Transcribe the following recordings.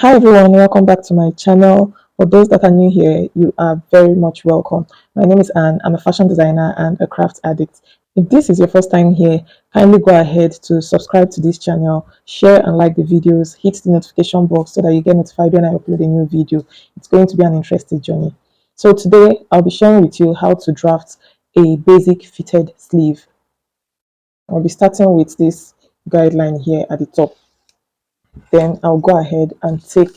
Hi everyone, welcome back to my channel. For those that are new here, you are very much welcome. My name is Anne. I'm a fashion designer and a craft addict. If this is your first time here, kindly go ahead to subscribe to this channel, share and like the videos, hit the notification box so that you get notified when I upload a new video. It's going to be an interesting journey. So today I'll be sharing with you how to draft a basic fitted sleeve. I'll be starting with this guideline here at the top. Then I'll go ahead and take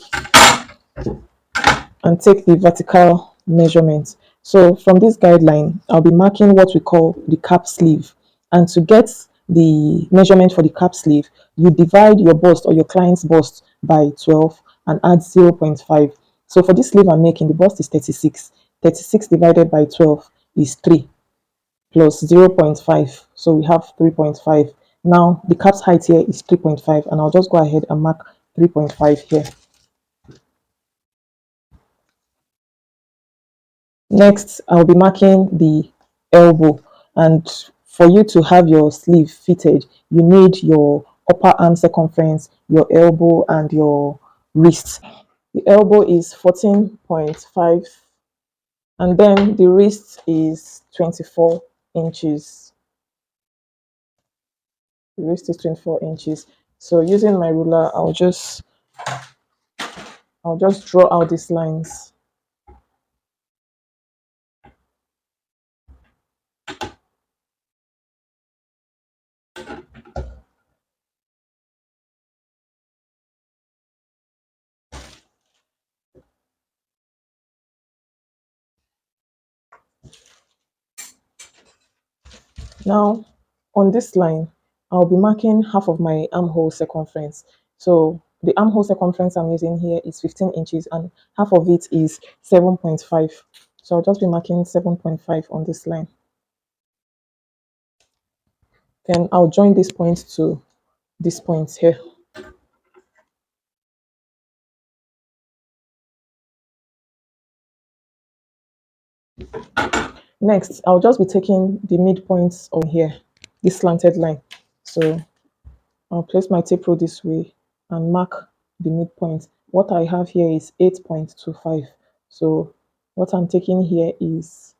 the vertical measurement. So from this guideline, I'll be marking what we call the cap sleeve. And to get the measurement for the cap sleeve, you divide your bust or your client's bust by 12 and add 0.5. So for this sleeve I'm making, the bust is 36. 36 divided by 12 is 3 plus 0.5. So we have 3.5. Now the cap's height here is 3.5, and I'll just go ahead and mark 3.5 here. Next, I'll be marking the elbow, and for you to have your sleeve fitted, you need your upper arm circumference, your elbow, and your wrist. The elbow is 14.5, and then the wrist is 24 inches. The wrist is 24 inches. So using my ruler, I'll just draw out these lines. Now, on this line, I'll be marking half of my armhole circumference. So the armhole circumference I'm using here is 15 inches and half of it is 7.5. So I'll just be marking 7.5 on this line. Then I'll join this point to this point here. Next, I'll just be taking the midpoints on here, this slanted line. So I'll place my tape rule this way and mark the midpoint. What I have here is 8.25. So what I'm taking here is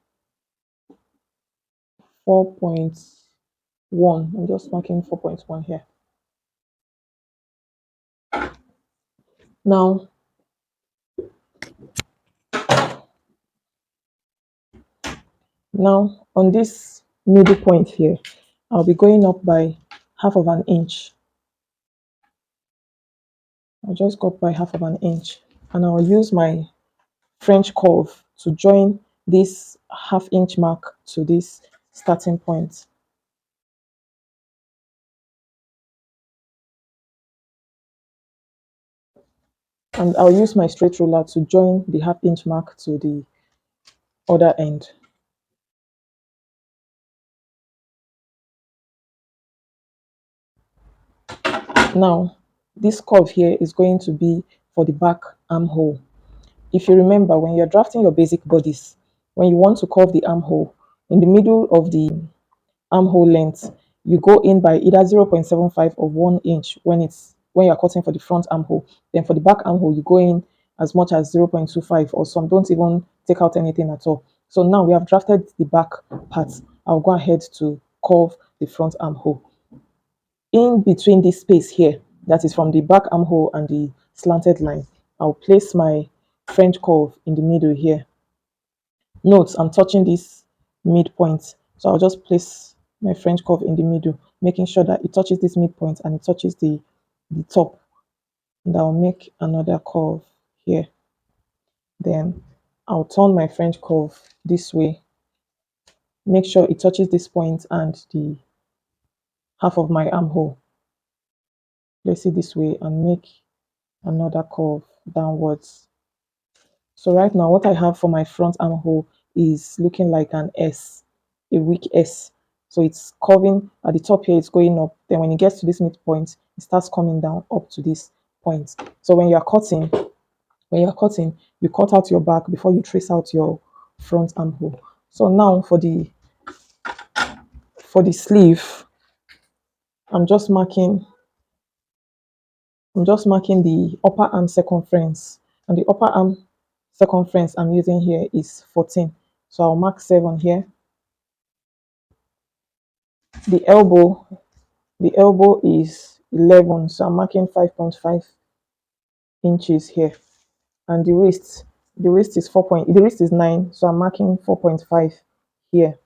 4.1. I'm just marking 4.1 here. Now, now on this middle point here, I'll be going up by half of an inch. I'll just go up by half of an inch, and I'll use my French curve to join this half-inch mark to this starting point. And I'll use my straight ruler to join the half-inch mark to the other end. Now, this curve here is going to be for the back armhole. If you remember, when you're drafting your basic bodies, when you want to curve the armhole, in the middle of the armhole length, you go in by either 0.75 or 1 inch when you're cutting for the front armhole. Then for the back armhole, you go in as much as 0.25, or some don't even take out anything at all. So now we have drafted the back part. I'll go ahead to curve the front armhole. In between this space here, that is from the back armhole and the slanted line, I'll place my French curve in the middle here. Note, I'm touching this midpoint, so I'll just place my French curve in the middle, making sure that it touches this midpoint and it touches the top. And I'll make another curve here. Then I'll turn my French curve this way, make sure it touches this point and the half of my armhole. Place it this way and make another curve downwards. So right now, what I have for my front armhole is looking like an S, a weak S. So it's curving at the top here, it's going up. Then when it gets to this midpoint, it starts coming down up to this point. So when you're cutting, you cut out your back before you trace out your front armhole. So now for the sleeve, I'm just marking I'm just marking the upper arm circumference, and the upper arm circumference I'm using here is 14. So I'll mark 7 here. The elbow, the elbow is 11, so I'm marking 5.5 inches here. And the wrist is 4 point, the wrist is 9, so I'm marking 4.5 here.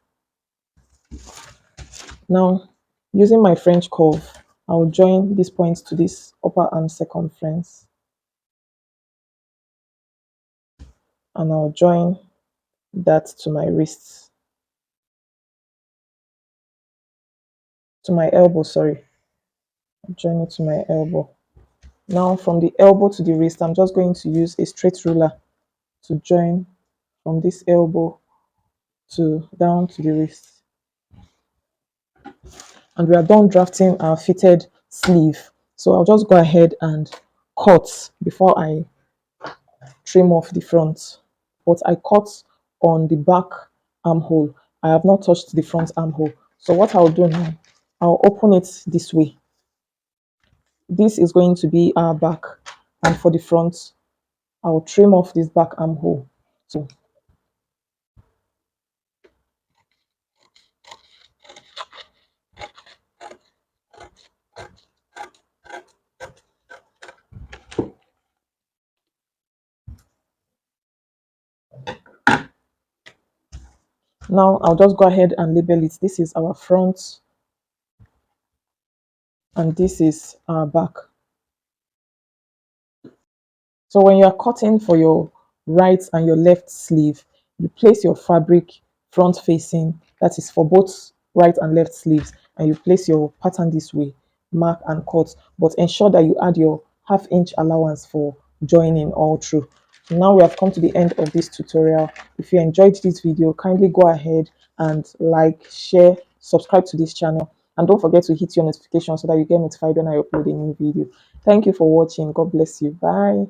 Now, using my French curve, I'll join these points to this upper arm circumference, and I'll join that to my wrist, to my elbow, sorry. I'll join it to my elbow. Now, from the elbow to the wrist, I'm just going to use a straight ruler to join from this elbow to down to the wrist. And we are done drafting our fitted sleeve. So I'll just go ahead and cut before I trim off the front. But I cut on the back armhole. I have not touched the front armhole. So what I'll do now, I'll open it this way. This is going to be our back, and for the front, I'll trim off this back armhole. So now I'll just go ahead and label it. This is our front and this is our back. So when you are cutting for your right and your left sleeve, you place your fabric front facing, that is for both right and left sleeves, and you place your pattern this way, mark and cut, but ensure that you add your half-inch allowance for joining all through. So now we have come to the end of this tutorial. If you enjoyed this video, kindly go ahead and like, share, subscribe to this channel, and don't forget to hit your notification so that you get notified when I upload a new video. Thank you for watching. God bless you. Bye.